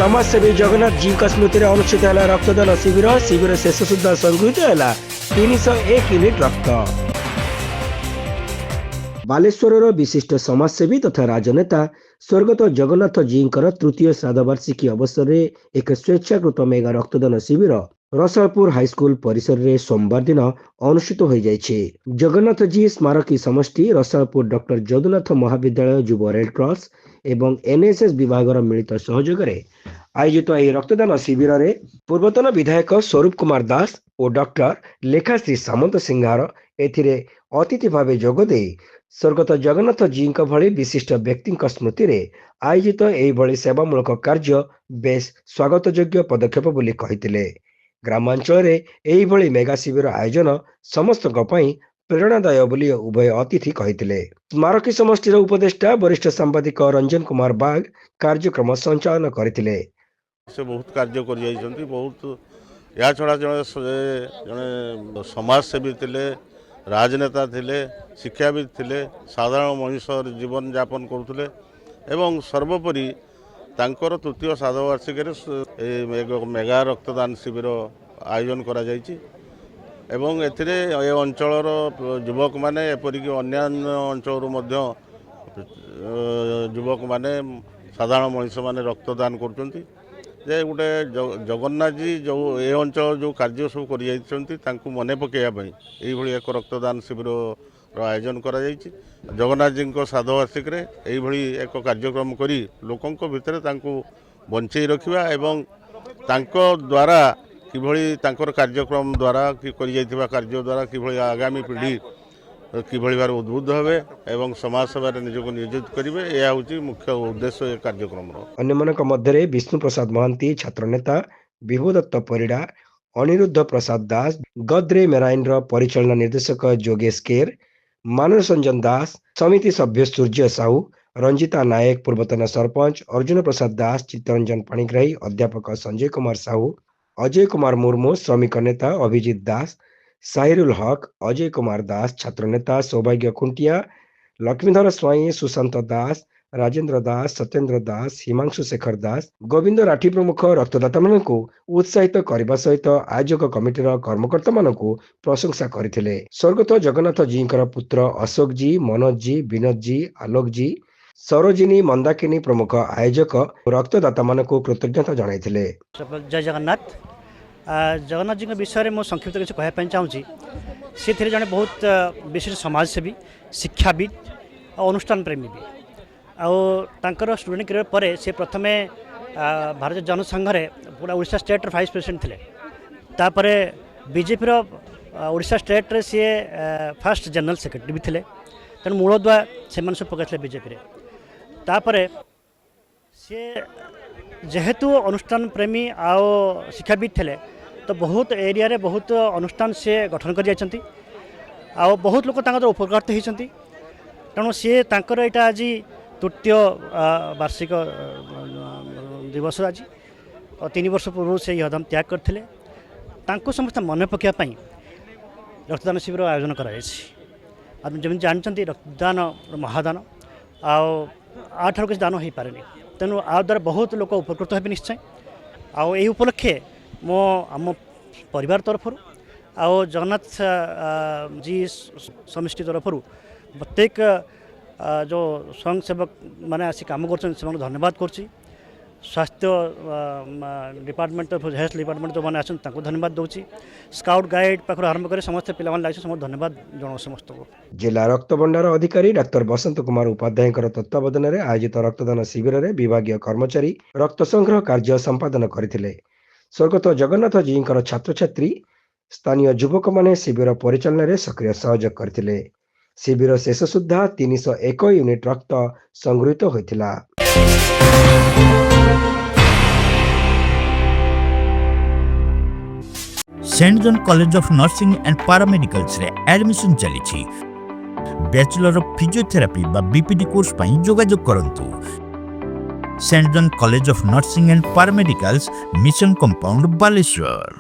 समाजसेवी जगन्नाथ जी स्मृति में अनुष्ठित है रक्तदान शिविर शिविर शेष सुधा संगृहित है 301 यूनिट रक्त। बालेश्वर विशिष्ट समाजसेवी तथा राजनेता स्वर्गत जगन्नाथ जी तृतीय श्राद्धवार्षिकी अवसर में एक स्वेच्छाकृत मेगा रक्तदान शिविर रसालपुर हाईस्कूल परिसर में सोमवार दिन अनुष्ठित हो जाइए। जगन्नाथ जी स्मारकी समष्टि रसालपुर डॉक्टर जदुनाथ महाविद्यालय युव रेड क्रॉस एवं एनएसएस विभाग मिलित सहयोग आयोजित यह रक्तदान शिविर में पूर्वतन विधायक स्वरूप कुमार दास और डॉक्टर लेखाश्री सामंत सिंहार एथिरे अतिथि भाव जोगदे स्वर्गत जगन्नाथ जी भली विशिष्ट व्यक्ति स्मृति में आयोजित यह सेवामूलक कार्य बेस स्वागतयोग्य पदक्षेप बोली कहिथिले। ग्रामांचल में मेगा शिविर आयोजन समस्त प्रेरणादाय बोली उभय अतिथि कहिथिले। स्मारकी समष्टिर उपदेष्टा वरिष्ठ सांबादिक रंजन कुमार बाग कार्यक्रम संचालन करथिले। से बहुत कार्य कर जाइछन्ति। बहुत या छड़ा जने समाजसेवी थिले, राजनेता थिले, शिक्षाविद थिले, साधारण मनुष्य जीवन यापन करुथिले एवं सर्वोपरि तांकर तृतीय श्राद्धवार्षिकी मेगा रक्तदान शिविर आयोजन करा जाइछि एवं एथिरे ए अंचलर युवक माने एपरिक अन्यान्य अंचल युवक माने साधारण मनुष्य माने रक्तदान करछन्ति। जे गोटे जगन्नाथ जी जो ए अंचल जो कार्य सब कर जाइछन्ति तांकु मने पकेया एई भली एक रक्तदान शिविर आयोजन करा जाइछि। जगन्नाथ जी श्राद्धवार्षिक रे एई भली एक कार्यक्रम करी लोकंक भितर तांकु बंचई रखिबा एवं तांको द्वारा किभली तांकर कार्यक्रम द्वारा कि करि जाइथिबा कार्य द्वारा किभली आगामी पीढ़ी किभली बार उद्बुद्ध हेबे एवं समाज सेवा निजको नियोजित करिवे एया होची मुख्य उद्देश्य ए कार्यक्रम रो। अन्यमनक मध्यरे विष्णु प्रसाद महांती छात्र नेता विभुदत्त परिडा, अनिरुद्ध प्रसाद दास, गद्रे मेराइन परिचालना निर्देशक जोगेश केर, मानस रंजन दास, समिति सभ्य सूर्य साहू, रंजिता नायक, पूर्वतन सरपंच अर्जुन प्रसाद दास, चित्तरंजन पाणिग्राही, अध्यापक संजय कुमार साहू, अजय कुमार मुर्मू, श्रमिक नेता अभिजित दास, साहिरुल हक, अजय कुमार दास, छात्र नेता सौभाग्य खुंटिया, लक्ष्मीधर स्वाई, सुशांत दास, राजेंद्र दास, सत्येंद्र दास, हिमांशु शेखर दास, गोविंद राठी प्रमुख रक्तदाता मानकु उत्साहित करने सहित आयोजक कमिटीर कर्मकर्ता मानकु प्रशंसा करथिले। स्वर्गत जगन्नाथ जी पुत्र अशोक जी, मनोज जी, विनोद जी, आलोक जी, सरोजिनी, मंदाकिनी प्रमुख आयोजक रक्तदाता मानकु कृतज्ञता जणाइथिले। जय जगन्नाथ। जगन्नाथ जी विषय में संक्षिप्त किसी कहना चाहूँगी। सी थे जड़े बहुत विशेष समाजसेवी, शिक्षाविद और अनुष्ठान प्रेमी भी। आर स्टूडेंट करियर पर से प्रथम भारतीय जनसंघ पूरा उड़ीसा स्टेट वाइस प्रेसिडेंट थे। तापर बीजेपी उड़ीसा स्टेट रे सी फास्ट जनरल सेक्रेटरी भी थे। तेणु मूलदुआ से सब पकड़े बीजेपी। तापर सी जेहेतु अनुष्ठान प्रेमी आओ शिक्षाविद थे तो बहुत एरिया रे बहुत अनुष्ठान से गठन कर जाइछन्ति। आओ बहुत लोक उपकृत होइछन्ति। तेणु सी यहाँ आज तृतीय वार्षिक दिवस आज 3 वर्ष पूर्व से यदम त्याग करते समस्त मन पकापी रक्तदान शिविर आयोजन करमी जानते रक्तदान महादान आठ किसी दान हो पारे। तेणु आ द्वारा बहुत लोक उपकृत हे निश्चय। आई उपलक्षे मो आम परिवार तरफ आओ जगन्नाथ जी समिष्टि तरफ प्रत्येक जो स्वयंसेवक मैंने आसी काम कर धन्यवाद कर। स्वास्थ्य डिपार्टमेंट तरफ हेल्थ डिपार्टमेंट जो मैंने आसन धन्यवाद दूसरी। स्काउट गाइड पाखर आरंभ कर समस्त पिला लगे समस्त धन्यवाद जनाऊँ समस्त को। जिला रक्त भंडार अधिकारी डाक्टर बसंत कुमार उपाध्याय तत्वावधान में आयोजित रक्तदान शिविर में विभागीय कर्मचारी रक्त संग्रह कार्य संपादन करथिले। स्वर्गत जगन्नाथ जी छात्र छात्री स्थानीय युवक माने शिविर परिचालन में सक्रिय सहयोग करथिले। शिविर शेष सुधा 301 यूनिट रक्त संगृहित होइथिला। Saint John College of Nursing and Paramedicals रे एडमिशन चली। बैचलर ऑफ फिजियोथेरापी बा बीपीडी कोर्स पई जोगाजोग करंतु। Saint John College of Nursing and Paramedicals, mission compound, Baleshwar.